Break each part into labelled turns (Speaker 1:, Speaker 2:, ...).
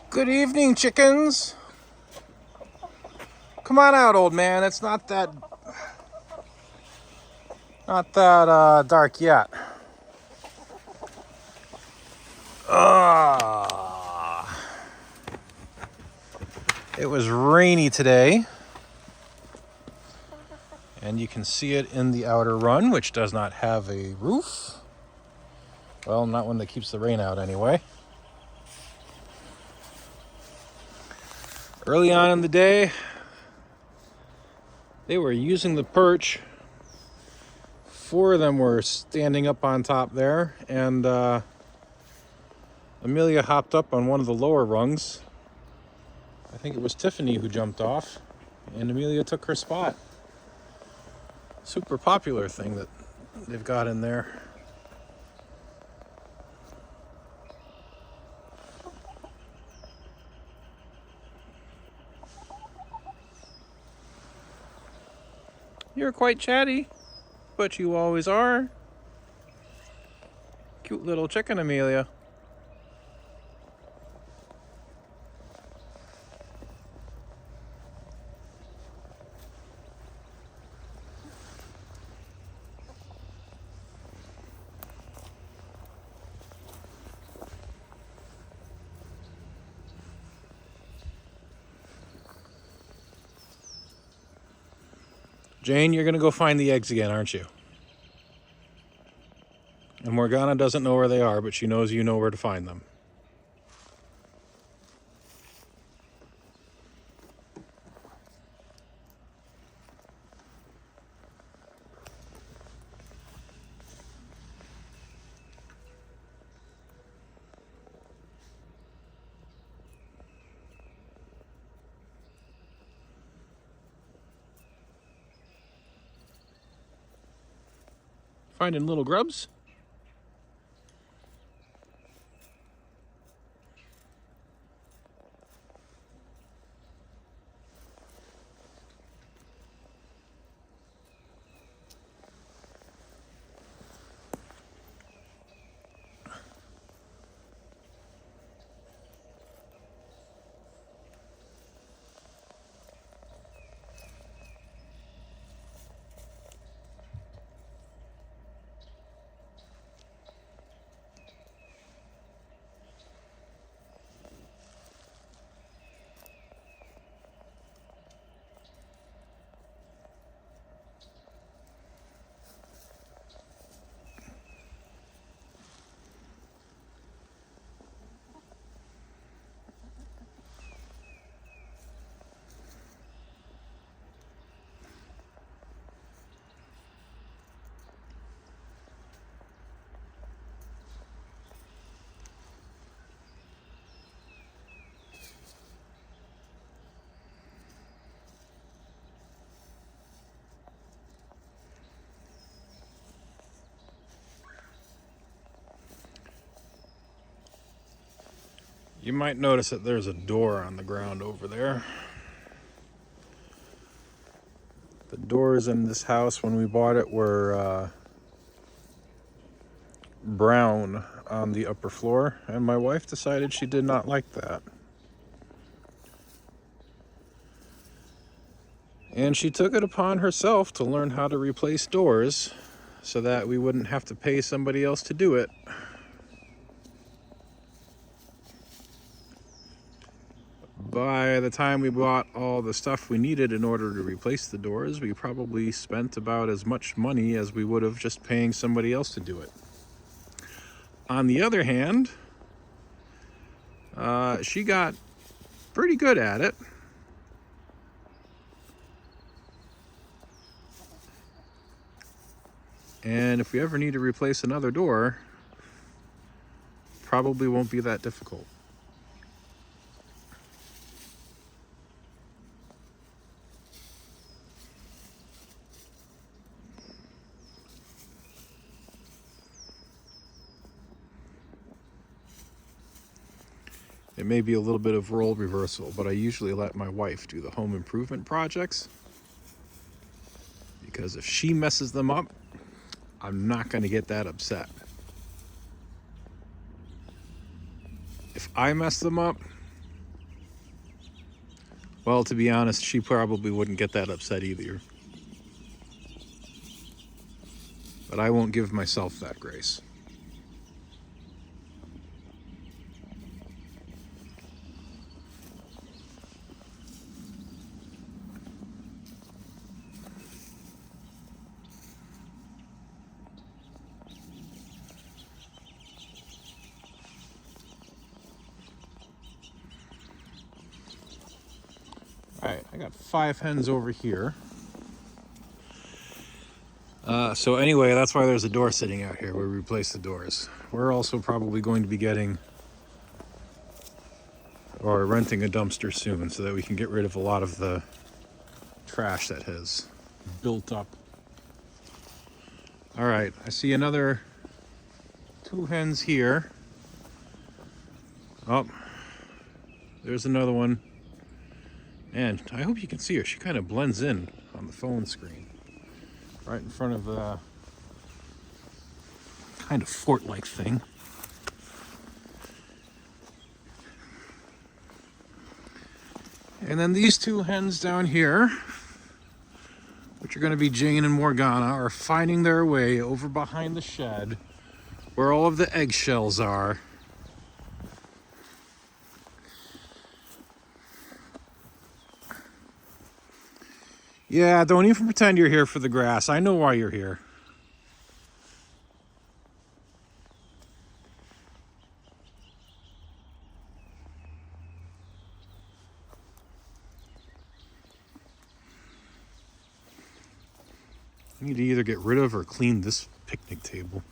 Speaker 1: Good evening, chickens. Come on out, old man. It's not that dark yet. It was rainy today, and you can see it in the outer run, which does not have a roof. Well, not one that keeps the rain out anyway. Early on in the day, they were using the perch. 4 of them were standing up on top there, and Amelia hopped up on one of the lower rungs. I think it was Tiffany who jumped off, and Amelia took her spot. Super popular thing that they've got in there. You're quite chatty, but you always are. Cute little chicken, Amelia. Jane, you're gonna go find the eggs again, aren't you? And Morgana doesn't know where they are, but she knows you know where to find them. Finding little grubs? You might notice that there's a door on the ground over there. The doors in this house when we bought it were brown on the upper floor, and my wife decided she did not like that. And she took it upon herself to learn how to replace doors so that we wouldn't have to pay somebody else to do it. By the time we bought all the stuff we needed in order to replace the doors, we probably spent about as much money as we would have just paying somebody else to do it. On the other hand, she got pretty good at it. And if we ever need to replace another door, probably won't be that difficult. It may be a little bit of role reversal, but I usually let my wife do the home improvement projects, because if she messes them up, I'm not going to get that upset. If I mess them up, Well, to be honest, she probably wouldn't get that upset either. But I won't give myself that grace. Alright, I got 5 hens over here. So anyway, that's why there's a door sitting out here. We replace the doors. We're also probably going to be getting or renting a dumpster soon so that we can get rid of a lot of the trash that has built up. Alright, I see another 2 hens here. Oh, there's another one. And I hope you can see her. She kind of blends in on the phone screen. Right in front of the kind of fort-like thing. And then these 2 hens down here, which are going to be Jane and Morgana, are finding their way over behind the shed where all of the eggshells are. Yeah, don't even pretend you're here for the grass. I know why you're here. I need to either get rid of or clean this picnic table.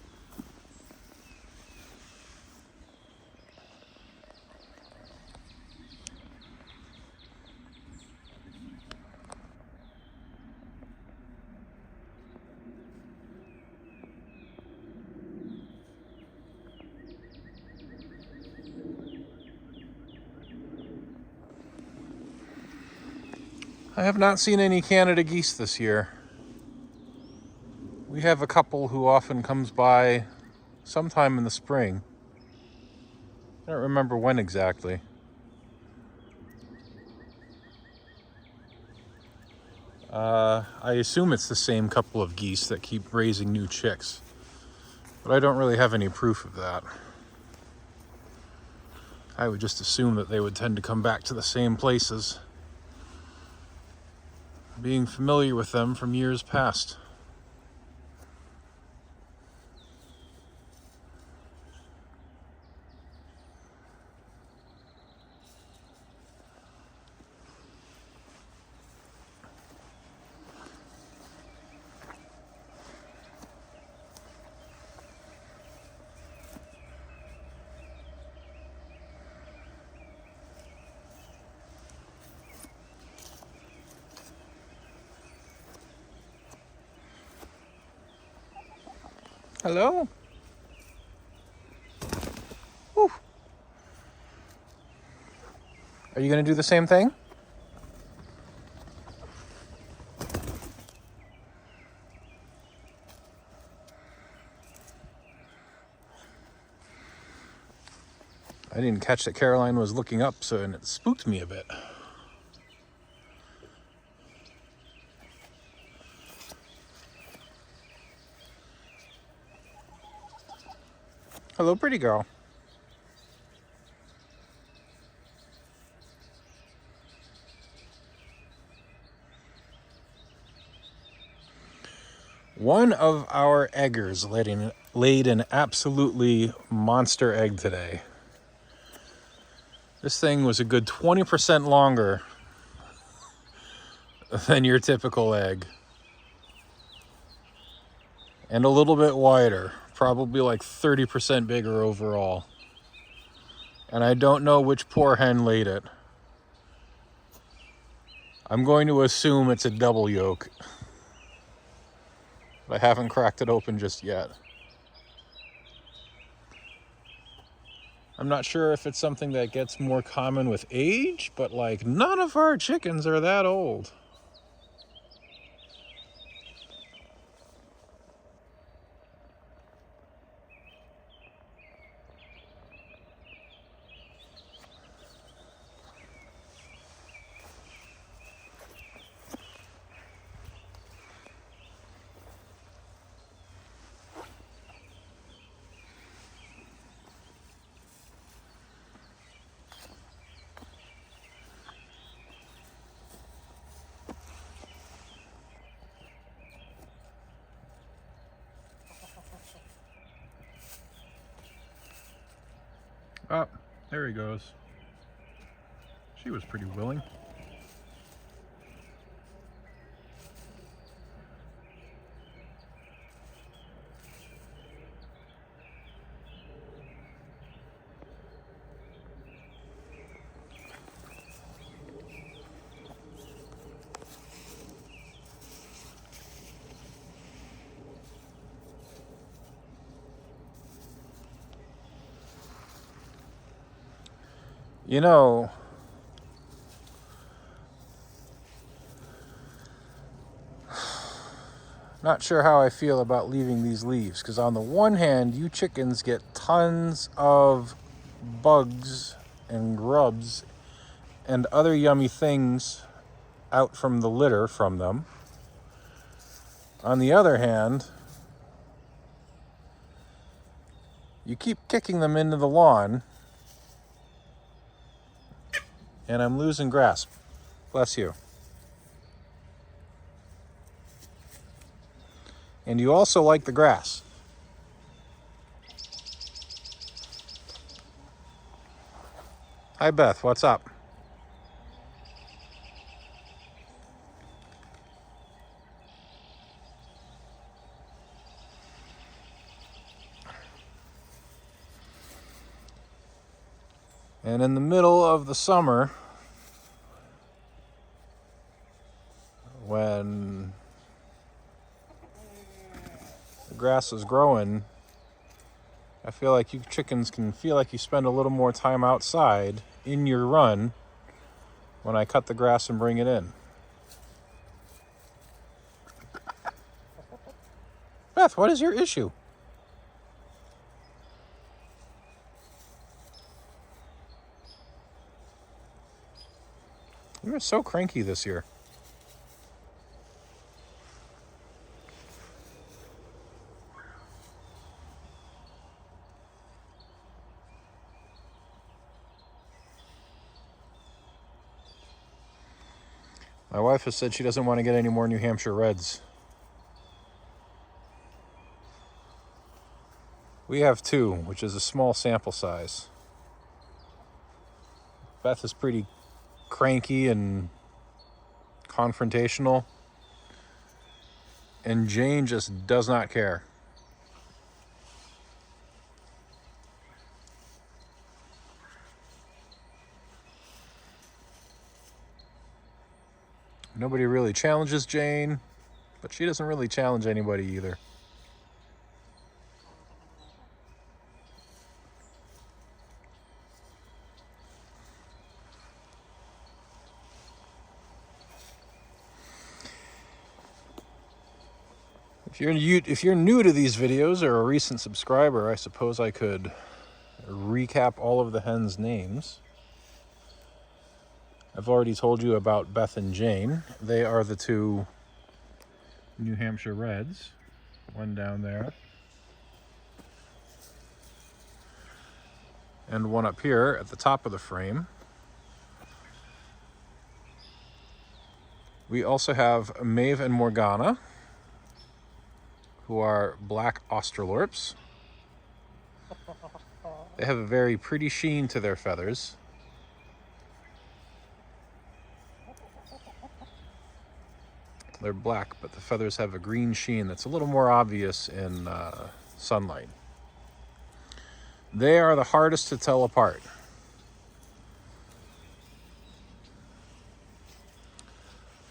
Speaker 1: I have not seen any Canada geese this year. We have a couple who often comes by sometime in the spring. I don't remember when exactly. I assume it's the same couple of geese that keep raising new chicks, but I don't really have any proof of that. I would just assume that they would tend to come back to the same places, being familiar with them from years past. Hello? Whew. Are you going to do the same thing? I didn't catch that Caroline was looking up, and it spooked me a bit. Hello, pretty girl. One of our eggers laid an absolutely monster egg today. This thing was a good 20% longer than your typical egg. And a little bit wider, probably like 30% bigger overall. And I don't know which poor hen laid it. I'm going to assume it's a double yolk. But I haven't cracked it open just yet. I'm not sure if it's something that gets more common with age, but like none of our chickens are that old. Oh, there he goes. She was pretty willing. You know, not sure how I feel about leaving these leaves, because on the one hand, you chickens get tons of bugs and grubs and other yummy things out from the litter from them. On the other hand, you keep kicking them into the lawn, and I'm losing grasp. Bless you. And you also like the grass. Hi, Beth. What's up? And in the middle of the summer, when the grass is growing, I feel like you chickens can feel like you spend a little more time outside in your run when I cut the grass and bring it in. Beth, what is your issue? You're so cranky this year. My wife has said she doesn't want to get any more New Hampshire Reds. We have 2, which is a small sample size. Beth is pretty cranky and confrontational, and Jane just does not care. Nobody really challenges Jane, but she doesn't really challenge anybody either. If you're new to these videos or a recent subscriber, I suppose I could recap all of the hens' names. I've already told you about Beth and Jane. They are the 2 New Hampshire Reds. One down there. And one up here at the top of the frame. We also have Maeve and Morgana, who are black Australorps. They have a very pretty sheen to their feathers. They're black, but the feathers have a green sheen that's a little more obvious in sunlight. They are the hardest to tell apart.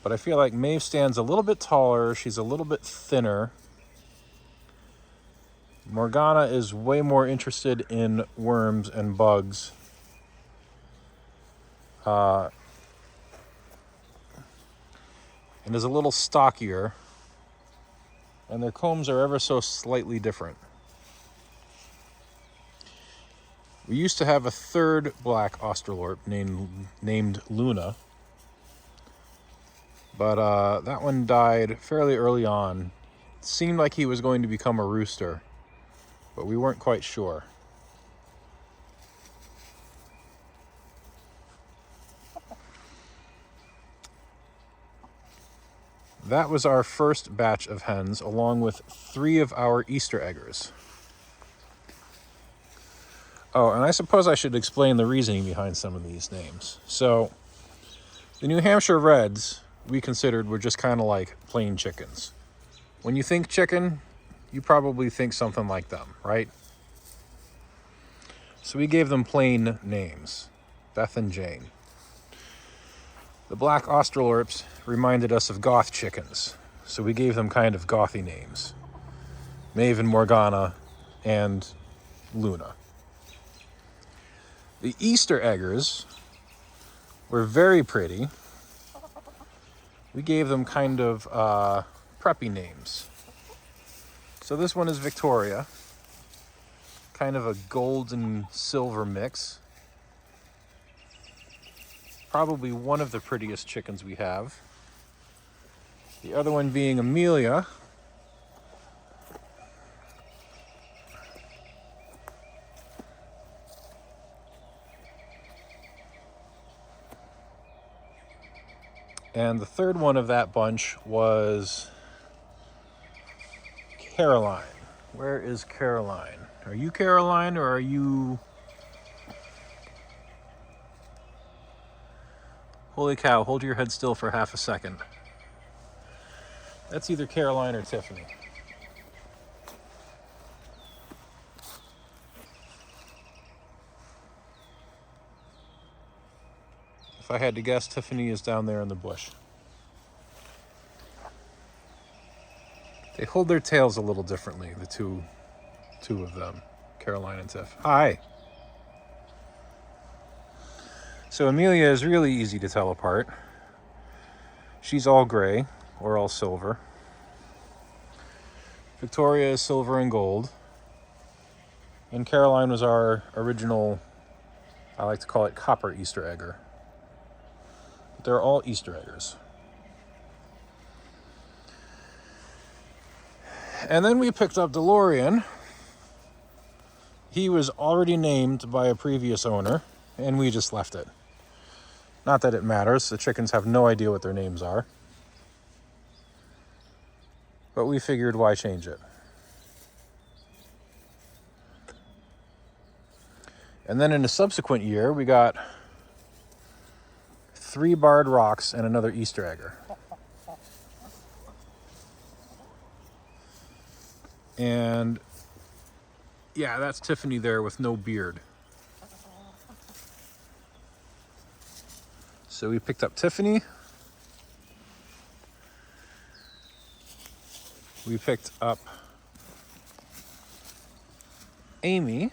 Speaker 1: But I feel like Maeve stands a little bit taller. She's a little bit thinner. Morgana is way more interested in worms and bugs. And is a little stockier. And their combs are ever so slightly different. We used to have a 3rd black Australorp named Luna. But that one died fairly early on. It seemed like he was going to become a rooster, but we weren't quite sure. That was our first batch of hens, along with 3 of our Easter eggers. Oh, and I suppose I should explain the reasoning behind some of these names. So, the New Hampshire Reds, we considered were just kind of like plain chickens. When you think chicken, you probably think something like them, right? So we gave them plain names, Beth and Jane. The Black Australorps reminded us of goth chickens, so we gave them kind of gothy names. Maeve and Morgana and Luna. The Easter Eggers were very pretty. We gave them kind of preppy names. So this one is Victoria, kind of a gold and silver mix. Probably one of the prettiest chickens we have. The other one being Amelia. And the third one of that bunch was Caroline. Where is Caroline? Are you Caroline or are you... Holy cow, hold your head still for half a second. That's either Caroline or Tiffany. If I had to guess, Tiffany is down there in the bush. They hold their tails a little differently, the two of them, Caroline and Tiff. Hi. So Amelia is really easy to tell apart. She's all gray or all silver. Victoria is silver and gold. And Caroline was our original, I like to call it copper Easter egger. But they're all Easter eggers. And then we picked up DeLorean. He was already named by a previous owner, and we just left it. Not that it matters, the chickens have no idea what their names are. But we figured, why change it? And then in a subsequent year, we got 3 barred rocks and another Easter egger. And yeah, that's Tiffany there with no beard. So we picked up Tiffany. We picked up Amy.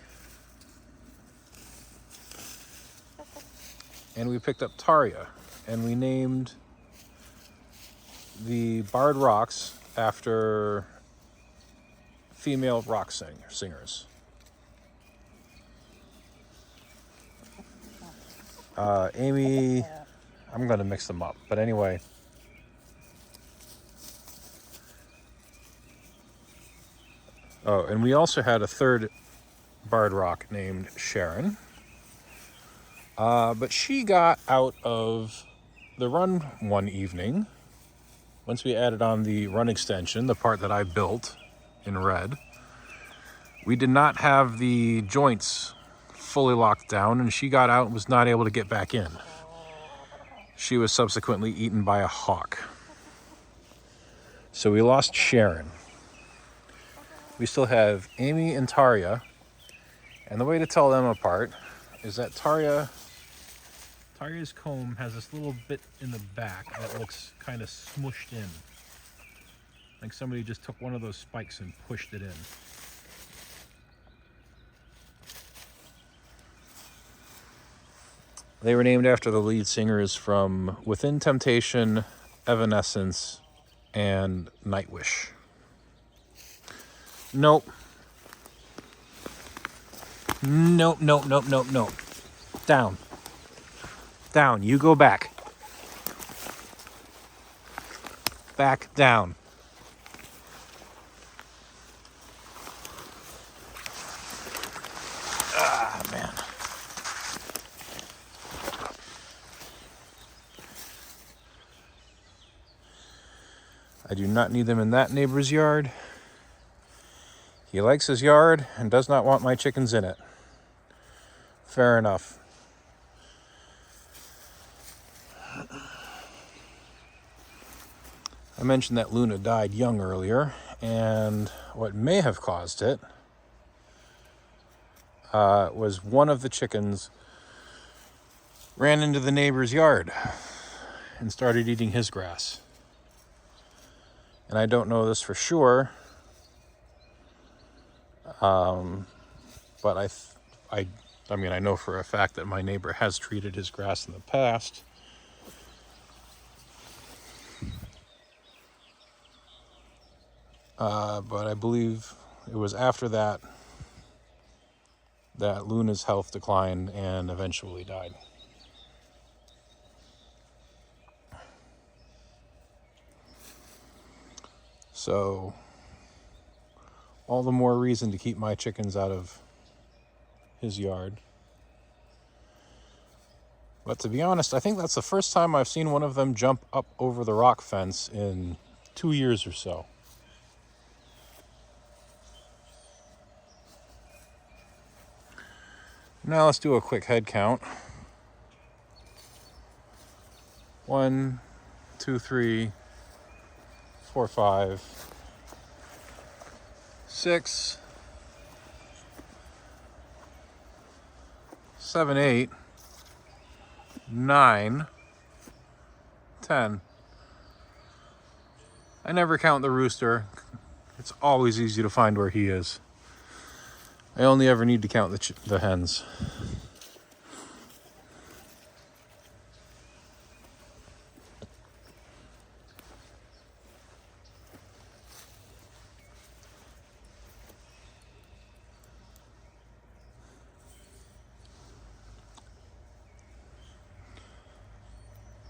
Speaker 1: And we picked up Tarja. And we named the barred rocks after female rock singers. Amy, I'm going to mix them up, but anyway. Oh, and we also had a third barred rock named Sharon. But she got out of the run one evening. Once we added on the run extension, the part that I built in red, we did not have the joints fully locked down, and she got out and was not able to get back in. She was subsequently eaten by a hawk. So we lost Sharon. We still have Amy and Tarja, and the way to tell them apart is that Tarja's comb has this little bit in the back that looks kind of smushed in. Like somebody just took one of those spikes and pushed it in. They were named after the lead singers from Within Temptation, Evanescence, and Nightwish. Nope. Nope, nope, nope, nope, nope. Down. Down. You go back. Back down. Ah, man. I do not need them in that neighbor's yard. He likes his yard and does not want my chickens in it. Fair enough. I mentioned that Luna died young earlier, and what may have caused it was one of the chickens ran into the neighbor's yard and started eating his grass. And I don't know this for sure, but I mean, I know for a fact that my neighbor has treated his grass in the past. But I believe it was after that that Luna's health declined and eventually died. So, all the more reason to keep my chickens out of his yard. But to be honest, I think that's the first time I've seen one of them jump up over the rock fence in 2 years or so. Now let's do a quick head count. 1, 2, 3, 4, 5, 6, 7, 8, 9, 10. I never count the rooster. It's always easy to find where he is. I only ever need to count the hens.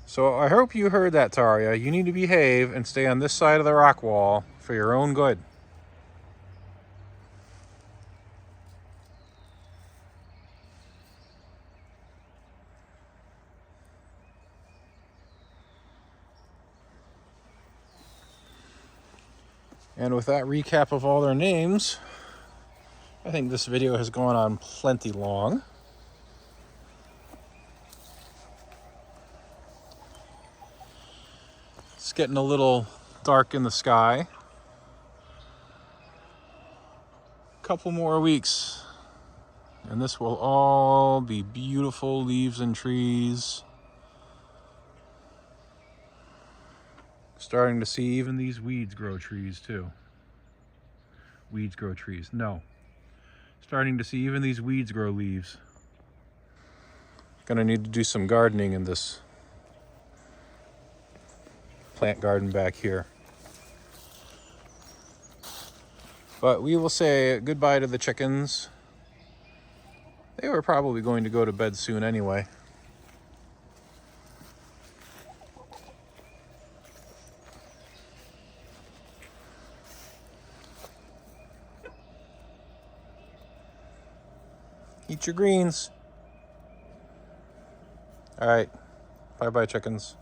Speaker 1: So I hope you heard that, Taria. You need to behave and stay on this side of the rock wall for your own good. And with that recap of all their names, I think this video has gone on plenty long. It's getting a little dark in the sky. A couple more weeks, and this will all be beautiful leaves and trees. Starting to see even these weeds grow trees too. Weeds grow trees. No. Starting to see even these weeds grow leaves. Gonna need to do some gardening in this plant garden back here. But we will say goodbye to the chickens. They were probably going to go to bed soon anyway. Eat your greens. All right. Bye-bye, chickens.